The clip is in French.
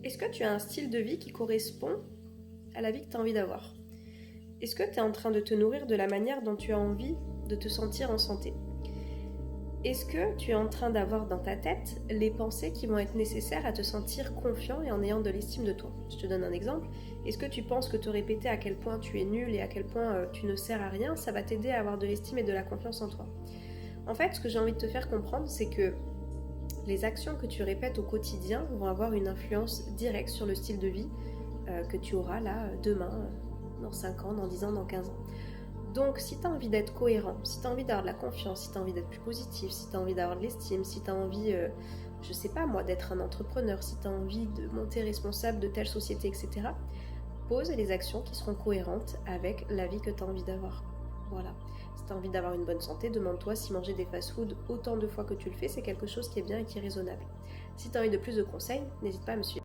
Est-ce que tu as un style de vie qui correspond à la vie que tu as envie d'avoir? Est-ce que tu es en train de te nourrir de la manière dont tu as envie de te sentir en santé? Est-ce que tu es en train d'avoir dans ta tête les pensées qui vont être nécessaires à te sentir confiant et en ayant de l'estime de toi? Je te donne un exemple. Est-ce que tu penses que te répéter à quel point tu es nul et à quel point tu ne sers à rien, ça va t'aider à avoir de l'estime et de la confiance en toi? En fait, ce que j'ai envie de te faire comprendre, c'est que les actions que tu répètes au quotidien vont avoir une influence directe sur le style de vie que tu auras là demain, dans 5 ans, dans 10 ans, dans 15 ans. Donc si tu as envie d'être cohérent, si tu as envie d'avoir de la confiance, si tu as envie d'être plus positif, si tu as envie d'avoir de l'estime, si tu as envie, je sais pas moi, d'être un entrepreneur, si tu as envie de monter responsable de telle société, etc., pose les actions qui seront cohérentes avec la vie que tu as envie d'avoir. Voilà. Si tu as envie d'avoir une bonne santé, demande-toi si manger des fast-foods autant de fois que tu le fais, c'est quelque chose qui est bien et qui est raisonnable. Si tu as envie de plus de conseils, n'hésite pas à me suivre.